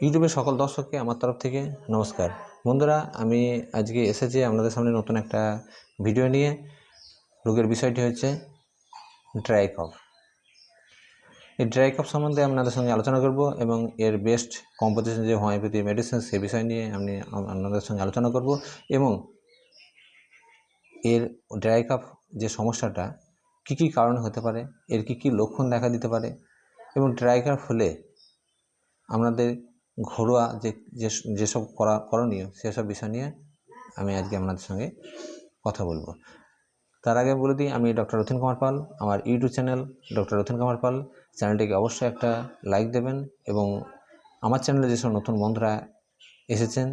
ইউটিউবের সকল দর্শককে আমার তরফ থেকে নমস্কার। বন্ধুরা, আমি আজকে এসেছি আপনাদের সামনে নতুন একটা ভিডিও নিয়ে। রোগের বিষয়টি হচ্ছে ড্রাই কফ। এই ড্রাই কফ সম্বন্ধে আপনাদের সঙ্গে আলোচনা করব এবং এর বেস্ট কম্পোজিশন যে হোমিওপ্যাথি মেডিসিন সে বিষয় নিয়ে আমি আপনাদের সঙ্গে আলোচনা করব এবং এর ড্রাই কফ যে সমস্যাটা কী কী কারণে হতে পারে, এর কী কী লক্ষণ দেখা দিতে পারে এবং ড্রাই কফ হলে আমাদের ঘরোয়া যেসব করণীয় সেসব বিষয় নিয়ে আমি আজকে আপনাদের সঙ্গে কথা বলবো। তার আগে বলে দিই, আমি ডক্টর রথীন কুমার পাল। আমার YouTube channel doctor Rathin Kumar Pal, চ্যানেলটিকে অবশ্যই একটা লাইক দেবেন এবং আমার চ্যানেলে যেসব নতুন বন্ধুরা এসেছেন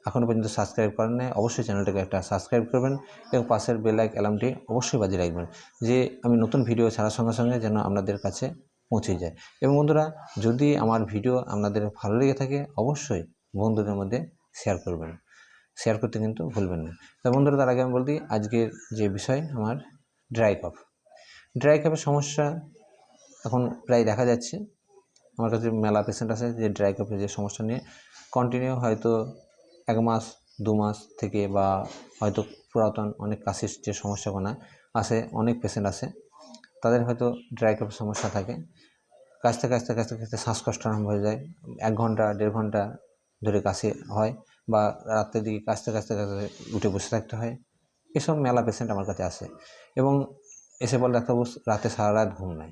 এখনও পর্যন্ত সাবস্ক্রাইব করেন না, অবশ্যই চ্যানেলটাকে একটা সাবস্ক্রাইব করবেন এবং পাশের বেল অ্যালার্মটি অবশ্যই বাজিয়ে রাখবেন, যে আমি নতুন ভিডিও ছাড়ার সঙ্গে সঙ্গে যেন আপনাদের কাছে পৌঁছে যায়। এবং বন্ধুরা, যদি আমার ভিডিও আপনাদের ভালো লেগে থাকে অবশ্যই বন্ধুদের মধ্যে শেয়ার করবেন, শেয়ার করতে কিন্তু ভুলবেন না। তো বন্ধুরা, তার আগে আমি বলতে আজকের যে বিষয় আমার ড্রাই কফ। ড্রাই কফের সমস্যা এখন প্রায় দেখা যাচ্ছে, আমার কাছে মেলা পেশেন্ট আছে যে ড্রাই কফের যে সমস্যা নিয়ে কন্টিনিউ হয়তো 1 মাস 2 মাস থেকে বা হয়তো পুরাতন অনেক কাশির যে সমস্যাগুলো আসে, অনেক পেশেন্ট আসে তাদের হয়তো ড্রাই কফের সমস্যা থাকে। কাশতে কাশতে কাশতে কাশতে শ্বাসকষ্ট আরম্ভ হয়ে যায়, 1 ঘন্টা 1.5 ঘন্টা ধরে কাশি হয় বা রাত্রের দিকে কাশতে কাশতে কাশতে উঠে বসে থাকতে হয়। এসব মেলা পেশেন্ট আমার কাছে আসে এবং এসে বলে ডাক্তারবাবু রাতে সারা রাত ঘুম নাই।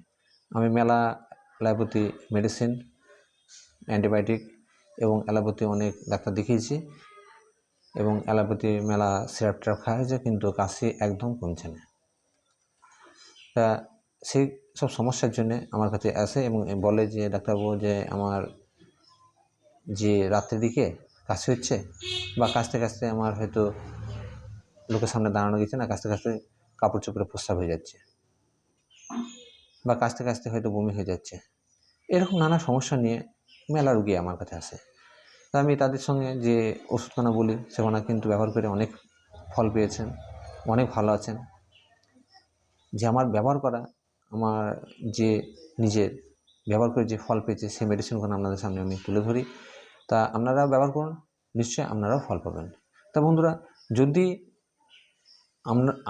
আমি মেলা অ্যালোপ্যাথি মেডিসিন, অ্যান্টিবায়োটিক এবং অ্যালোপ্যাথি অনেক ডাক্তার দেখিয়েছি এবং অ্যালোপ্যাথি মেলা সিরাপ টিরাপ খাওয়া হয়েছে, কিন্তু কাশি একদম কমছে না। তা সেই সব সমস্যার জন্যে আমার কাছে আসে এবং বলে যে ডাক্তারবাবু যে আমার যে রাত্রের দিকে কাশি হচ্ছে বা কাশতে কাশতে আমার হয়তো লোকের সামনে দাঁড়ানো গেছে না, কাশতে কাশতে কাপড় চোপড়ে প্রস্রাব হয়ে যাচ্ছে বা কাশতে কাশতে হয়তো বমি হয়ে যাচ্ছে, এরকম নানা সমস্যা নিয়ে মেলা রুগী আমার কাছে আসে। তা আমি তাদের সঙ্গে যে ওষুধখানা বলি সেখানে কিন্তু ব্যবহার করে অনেক ফল পেয়েছেন, অনেক ভালো আছেন। যে আমার ব্যবহার করা, আমার যে নিজের ব্যবহার করে যে ফল পেয়েছে সেই মেডিসিনগুলো আপনাদের সামনে আমি তুলে ধরি। তা আপনারাও ব্যবহার করুন, নিশ্চয়ই আপনারাও ফল পাবেন। তা বন্ধুরা, যদি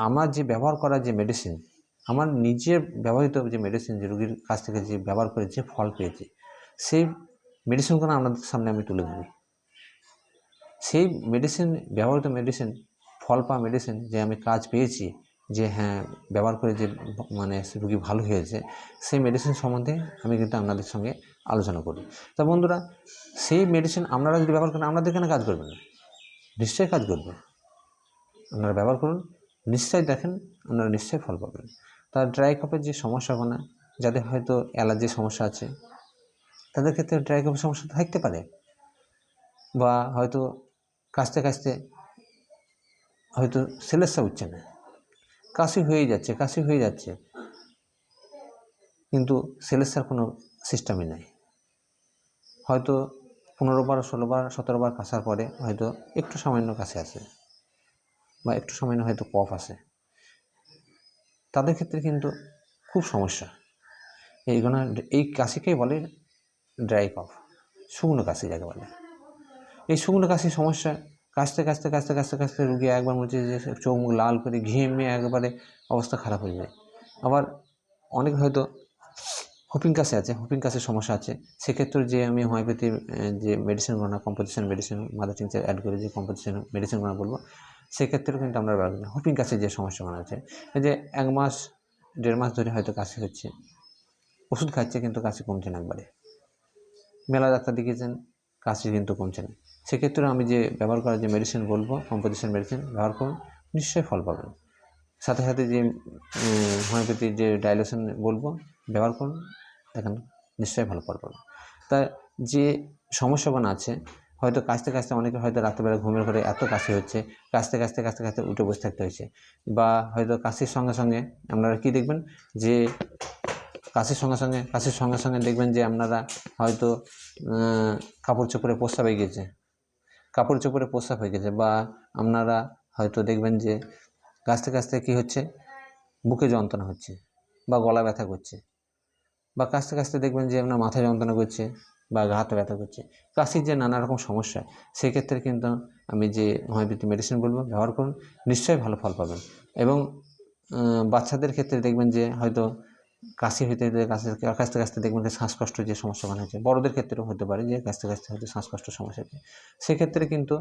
আমার যে ব্যবহার করা যে মেডিসিন, আমার নিজের ব্যবহৃত যে মেডিসিন, যে রুগীর কাছ থেকে যে ব্যবহার করে যে ফল পেয়েছি সেই মেডিসিনগুলো আপনাদের সামনে আমি তুলে ধরি। সেই মেডিসিন, ব্যবহৃত মেডিসিন, ফল পাওয়া মেডিসিন যে আমি কাজ পেয়েছি, যে হ্যাঁ ব্যবহার করে যে মানে রুগী ভালো হয়েছে, সেই মেডিসিন সম্বন্ধে আমি কিন্তু আপনাদের সঙ্গে আলোচনা করি। তা বন্ধুরা, সেই মেডিসিন আপনারা যদি ব্যবহার করেন আপনাদের কেন কাজ করবে না? নিশ্চয়ই কাজ করবে। আপনারা ব্যবহার করুন, নিশ্চয়ই দেখেন আপনারা নিশ্চয়ই ফল পাবেন। তার ড্রাই কফের যে সমস্যাগুলো, যাদের হয়তো অ্যালার্জির সমস্যা আছে তাদের ক্ষেত্রে ড্রাই কফের সমস্যা থাকতে পারে, বা হয়তো কাশতে কাশতে হয়তো সেলেসা উঠছে না, কাশি হয়ে যাচ্ছে কিন্তু সেলেসার কোনো সিস্টেমই নেই। হয়তো 15 বার 16 বার 17 বার কাশার পরে হয়তো একটু সামান্য কাশি আসে বা একটু সামান্য হয়তো কফ আসে, তাদের ক্ষেত্রে কিন্তু খুব সমস্যা। এইগুলো, এই কাশিকেই বলে ড্রাই কফ, শুকনো কাশি যাকে বলে। এই শুকনো কাশির সমস্যা কাশতে কাশতে কাশতে কাশতে কাশতে রুগী একবার মনে হচ্ছে যে চোখ মুখ লাল করে ঘেমে একবারে অবস্থা খারাপ হয়ে যায়। আবার অনেক হয়তো হুপিং কাশি আছে, হুপিং কাশির সমস্যা আছে, সেক্ষেত্রে যে আমি হোমিওপ্যাথি যে মেডিসিনগুলো, composition medicine, mother tincture add করে যে কম্পোজিশন মেডিসিনগুলো বলবো, সেক্ষেত্রেও কিন্তু আমরা ব্যবহার করি। হুপিং কাশির যে সমস্যাগুলো আছে, এই যে 1 মাস 1.5 মাস ধরে হয়তো কাশি হচ্ছে, ওষুধ খাচ্ছে কিন্তু কাশি কমছে না, একবারে মেলা ডাক্তার দেখিয়েছেন কাশি কিন্তু কমছে না, সেক্ষেত্রে আমি যে ব্যবহার করা যে মেডিসিন বলবো, কম্পোজিশন মেডিসিন ব্যবহার করুন, নিশ্চয়ই ফল পাবেন। সাথে সাথে যে হোমিওপ্যাথির যে ডাইলেশন বলবো ব্যবহার করুন, দেখেন নিশ্চয়ই ভালো ফল পাবেন। তা যে সমস্যাগুলো আছে, হয়তো কাশতে কাশতে অনেকে হয়তো রাত্রেবেলা ঘুমের ঘরে এত কাশি হচ্ছে, কাশতে কাশতে কাশতে কাশতে উঠে বসে থাকতে হয়েছে, বা হয়তো কাশির সঙ্গে সঙ্গে আপনারা কী দেখবেন যে কাশির সঙ্গে সঙ্গে দেখবেন যে আপনারা হয়তো কাপড় চোপড়ে প্রস্রাব হয়ে গেছে, বা আপনারা হয়তো দেখবেন যে কাশতে কাশতে কী হচ্ছে, বুকে যন্ত্রণা হচ্ছে বা গলা ব্যথা করছে, বা কাশতে কাশতে দেখবেন যে আপনার মাথা যন্ত্রণা করছে বা গা হাতে ব্যথা করছে, কাশির যে নানা রকম সমস্যা, সেক্ষেত্রে কিন্তু আমি যে হোমিওপ্যাথি মেডিসিন বলবো ব্যবহার করুন, নিশ্চয়ই ভালো ফল পাবেন। এবং বাচ্চাদের ক্ষেত্রে দেখবেন যে হয়তো কাশি হইতে হইতে কাশতে কাশতে দেখবেন যে শ্বাসকষ্ট যে সমস্যাগুলো হচ্ছে, বড়দের ক্ষেত্রেও হতে পারে যে কাশতে কাশতে হয়তো শ্বাসকষ্ট সমস্যা হচ্ছে, সেক্ষেত্রে কিন্তু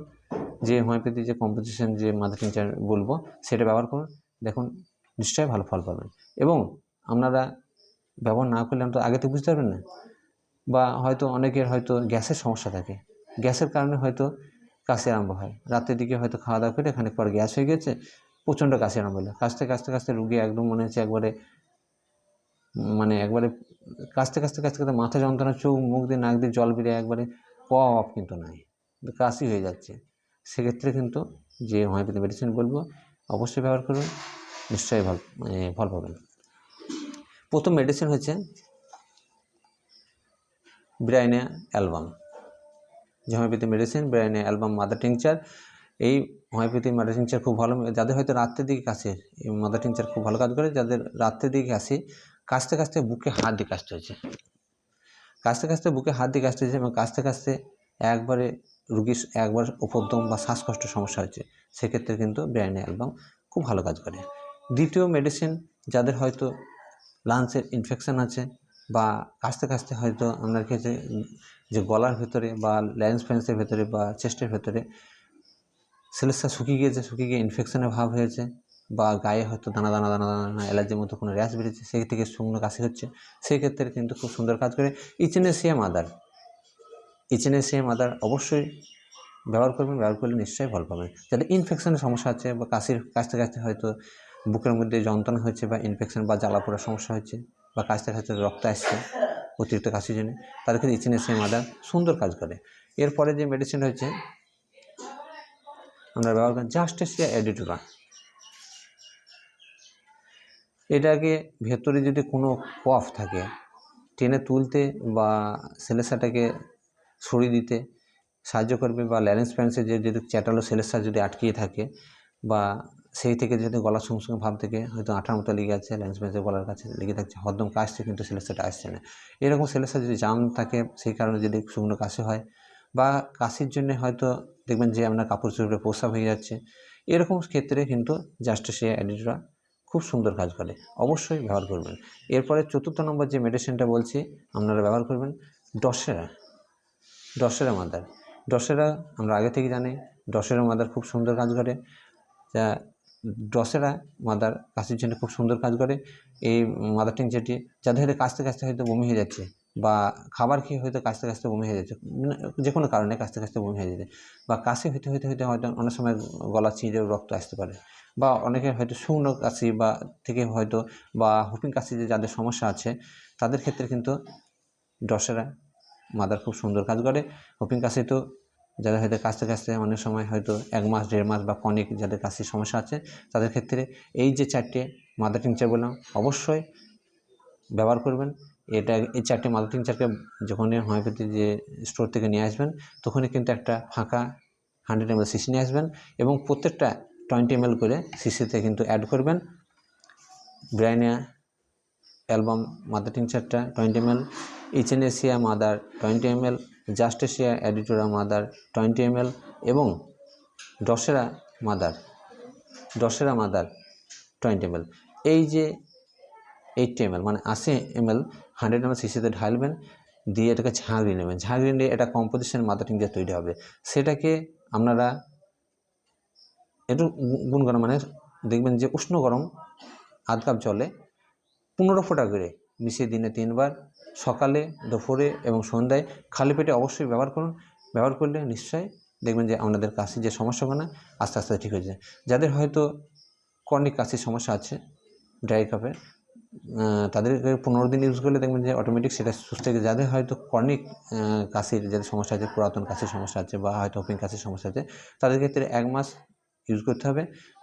যে হোমিওপ্যাথি যে কম্পোজিশন যে মাদার টিংচার বলবো সেটা ব্যবহার করুন, দেখুন নিশ্চয়ই ভালো ফল পাবেন। এবং আপনারা ব্যবহার না করলে তো আগে তো বুঝতে পারবেন না, বা হয়তো অনেকের হয়তো গ্যাসের সমস্যা থাকে, গ্যাসের কারণে হয়তো কাশি আরম্ভ হয়, রাতের দিকে হয়তো খাওয়া দাওয়া করে খানিক পর গ্যাস হয়ে গেছে, প্রচণ্ড কাশি আরম্ভ হলো, কাশতে কাশতে কাশতে রুগী একদম মনে হচ্ছে একবারে কাশতে কাশতে কাশতে কাশতে মাথা যন্ত্রণা, চোখ মুখ দিয়ে নাক দিয়ে জল বেরিয়ে একবারে কফ কিন্তু নাই, কাশি হয়ে যাচ্ছে। সেক্ষেত্রে কিন্তু যে হোমিওপ্যাথি মেডিসিন বলবো অবশ্যই ব্যবহার করুন, নিশ্চয়ই ফল পাবেন। প্রথম মেডিসিন হচ্ছে ব্রাইনিয়া অ্যালবাম, যে homeopathy medicine ব্রাইনিয়া album mother tincture. এই হোমিওপ্যাথি মাদার টিংচার খুব ভালো, যাদের হয়তো রাত্রের দিকে কাশি, এই মাদার টিংচার খুব ভালো কাজ করে। যাদের রাত্রের দিকে কাশি, কাশতে কাশতে বুকে হাত দিয়ে কাশতে হয়েছে, কাশতে কাশতে বুকে হাত দিয়ে কাশতে হয়েছে, এবং কাশতে কাশতে একবারে রুগীর একবার উপদ্রব বা শ্বাসকষ্ট সমস্যা হচ্ছে, সেক্ষেত্রে কিন্তু ব্রাইনিয়া অ্যালবাম খুব ভালো কাজ করে। দ্বিতীয় মেডিসিন, যাদের হয়তো লাংসের ইনফেকশান আছে, বা কাশতে কাশতে হয়তো আপনার কাছে যে গলার ভেতরে বা ল্যারিংস ফ্যান্সের ভেতরে বা চেস্টের ভেতরে সেলেসা শুকিয়ে গিয়েছে, শুকিয়ে গিয়ে ইনফেকশনের ভাব হয়েছে, বা গায়ে হয়তো দানা দানা দানা দানা অ্যালার্জির মতো কোনো র্যাশ বেরিয়েছে, সেই থেকে শুকনো কাশি হচ্ছে, সেই ক্ষেত্রে কিন্তু খুব সুন্দর কাজ করে ইচিনেসিয়া মাদার। ইচিনেসিয়া মাদার অবশ্যই ব্যবহার করবেন, ব্যবহার করলে নিশ্চয়ই ফল পাবেন। যাদের ইনফেকশনের সমস্যা আছে, বা কাশতে কাশতে হয়তো বুকের মধ্যে যন্ত্রণা হচ্ছে, বা ইনফেকশন বা জ্বালা পোড়ার সমস্যা হচ্ছে, বা কাশতে কাশতে রক্ত আসছে অতিরিক্ত কাশির জন্য, তাদের ক্ষেত্রে ইচিনেসিয়া মাদার সুন্দর কাজ করে। এরপরে যে মেডিসিন হচ্ছে আমরা ব্যবহার করি জাস্টেসিয়া এডিটোরা। এটাকে ভেতরে যদি কোনো কফ থাকে, টেনে তুলতে বা সেলেসাটাকে সরিয়ে দিতে সাহায্য করবে, বা ল্যারিংস ফ্যান্সে যে যদি চ্যাটালো সেলেসা যদি আটকিয়ে থাকে, বা সেই থেকে যদি গলার সঙ্গে সঙ্গে ভাব থেকে হয়তো আঠার মতো লেগে আছে, ল্যারিংস ফ্যান্সের গলার কাছে লেগে থাকছে, হরদম কাশছে কিন্তু সেলেসাটা আসছে না, এরকম সেলেসা যদি জাম থাকে, সেই কারণে যদি শুকনো কাশি হয়, বা কাশির জন্য হয়তো দেখবেন যে আপনার কাপড় চোপড়ে প্রস্রাব হয়ে যাচ্ছে, এরকম ক্ষেত্রে কিন্তু জাস্টেসিয়া এডিটোরা খুব সুন্দর কাজ করে, অবশ্যই ব্যবহার করবেন। এরপরে চতুর্থ নম্বর যে মেডিসিনটা বলছি আপনারা ব্যবহার করবেন ডসেরা, ডসেরা মাদার। ডসেরা আমরা আগে থেকে জানি, ডসেরা মাদার খুব সুন্দর কাজ করে, যা ডসেরা মাদার কাশির জন্য খুব সুন্দর কাজ করে। এই মাদার টিংচারটি যাদের হয়তো কাশতে কাশতে হয়তো বমি হয়ে যাচ্ছে, বা খাবার খেয়ে হয়তো কাশতে কাশতে বমি হয়ে যাচ্ছে, যে কোনো কারণে কাশতে কাশতে বমি হয়ে যাচ্ছে, বা কাশি হইতে হইতে হইতে হয়তো অনেক সময় গলা চিরে রক্ত আসতে পারে, বা অনেকের হয়তো শুকনো কাশি বা থেকে হয়তো, বা হুপিং কাশি যে যাদের সমস্যা আছে, তাদের ক্ষেত্রে কিন্তু ডসেরা মাদার খুব সুন্দর কাজ করে। হুপিং কাশি তো যাদের হয়তো কাশতে কাশতে অনেক সময় হয়তো 1 মাস 1.5 মাস বা ক্রনিক যাদের কাশির সমস্যা আছে, তাদের ক্ষেত্রে এই যে 4টে মাদার টিংচার বললাম অবশ্যই ব্যবহার করবেন। এই 4টে মাদার টিংচারকে যখনই হোমিওপ্যাথি যে স্টোর থেকে নিয়ে আসবেন, তখনই কিন্তু একটা ফাঁকা 100 ml শিশি নিয়ে আসবেন, এবং প্রত্যেকটা 20 ml করে শিশিতে কিন্তু অ্যাড করবেন ব্রাইনিয়া অ্যালবাম মাদার টিংচারটা 20 ml, echinacea mother 20 ml, justicia adhatoda mother 20 ml, এবং ডসেরা মাদার 20 ml। এই যে 80 ml মানে 80 ml 100 ml শিশিতে ঢালবেন, দিয়ে এটাকে ঝাঁকড়িয়ে নেবেন, ঝাঁকড়িয়ে নিয়ে এটা কম্পোজিশন মাদার টিংচার তৈরি হবে। সেটাকে আপনারা একটু গুনগরম মানে দেখবেন যে উষ্ণ গরম 1/2 কাপ জলে 15 ফোঁটা করে মিশিয়ে দিনে 3 বার, সকালে, দুপুরে এবং সন্ধ্যায় খালি পেটে অবশ্যই ব্যবহার করুন। ব্যবহার করলে নিশ্চয়ই দেখবেন যে আপনাদের কাশির যে সমস্যাগুলো আস্তে আস্তে ঠিক হয়ে যায়। যাদের হয়তো ক্রনিক কাশির সমস্যা আছে, ড্রাই কাফের, তাদেরকে 15 দিন ইউজ করলে দেখবেন যে অটোমেটিক সেটা সুস্থ হয়ে যায়। যাদের হয়তো ক্রনিক কাশির যাদের সমস্যা আছে, পুরাতন কাশির সমস্যা আছে, বা হয়তো হুপিং কাশির সমস্যা আছে, তাদের ক্ষেত্রে 1 মাস ইউজ করতে হবে,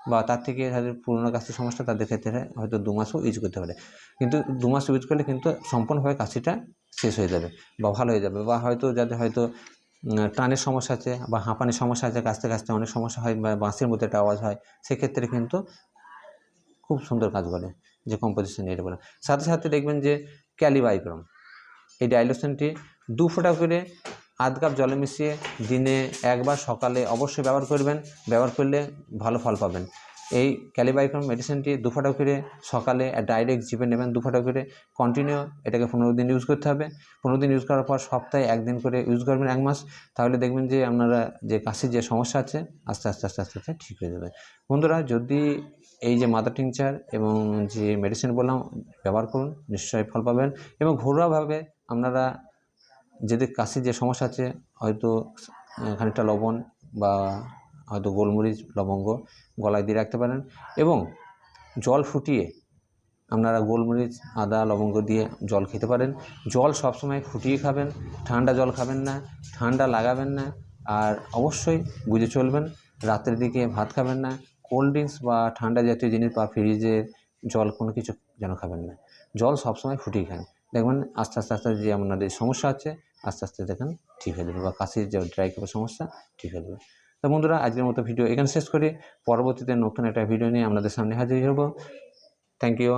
বা তার থেকে যাদের পুরনো কাশির সমস্যা তাদের ক্ষেত্রে হয়তো 2 মাসও ইউজ করতে পারে। কিন্তু 2 মাস ইউজ করলে কিন্তু সম্পূর্ণভাবে কাশিটা শেষ হয়ে যাবে বা ভালো হয়ে যাবে। বা হয়তো যাদের হয়তো টানের সমস্যা আছে বা হাঁপানির সমস্যা আছে, কাশতে কাশতে অনেক সমস্যা হয় বা বাঁশির মধ্যে একটা আওয়াজ হয়, সেক্ষেত্রে কিন্তু খুব সুন্দর কাজ করে যে কম্পোজিশন এটা বলে। সাথে সাথে দেখবেন যে ক্যালিবাইক্রম, এই ডাইলোশনটি 2 ফোঁটা করে আধ কাপ জলে মিশিয়ে দিনে একবার সকালে অবশ্যই ব্যবহার করবেন। ব্যবহার করলে ভালো ফল পাবেন। এই ক্যালিবাইকম মেডিসিনটি 2 ফোঁটা করে সকালে ডাইরেক্ট জিভে নেবেন, 2 ফোঁটা করে কন্টিনিউ এটাকে 15 দিন ইউজ করতে হবে। 15 দিন ইউজ করার পর সপ্তাহে 1 দিন করে ইউজ করবেন 1 মাস। তাহলে দেখবেন যে আপনারা যে কাশির যে সমস্যা আছে আস্তে আস্তে ঠিক হয়ে যাবে। বন্ধুরা, যদি এই যে মাদার টিংচার এবং যে মেডিসিন বললাম ব্যবহার করুন, নিশ্চয়ই ফল পাবেন। এবং ঘরোয়াভাবে আপনারা যাদের কাশির যে সমস্যা আছে, হয়তো খানিকটা লবণ বা হয়তো গোলমরিচ, লবঙ্গ গলায় দিয়ে রাখতে পারেন এবং জল ফুটিয়ে আপনারা গোলমরিচ, আদা, লবঙ্গ দিয়ে জল খেতে পারেন। জল সবসময় ফুটিয়ে খাবেন, ঠান্ডা জল খাবেন না, ঠান্ডা লাগাবেন না। আর অবশ্যই বুঝে চলবেন, রাতের দিকে ভাত খাবেন না, কোল্ড ড্রিঙ্কস বা ঠান্ডা জাতীয় জিনিস বা ফ্রিজের জল কোনো কিছু যেন খাবেন না। জল সবসময় ফুটিয়ে খান, দেখবেন আস্তে আস্তে যে আপনাদের সমস্যা আছে আস্তে দেখেন ঠিক হয়ে যাবে, বা কাশির যে ড্রাই কাপের সমস্যা ঠিক হয়ে যাবে। তো বন্ধুরা, আজকের মতো ভিডিও এখানে শেষ করি। পরবর্তীতে নতুন একটা ভিডিও নিয়ে আপনাদের সামনে হাজির হব। Thank you.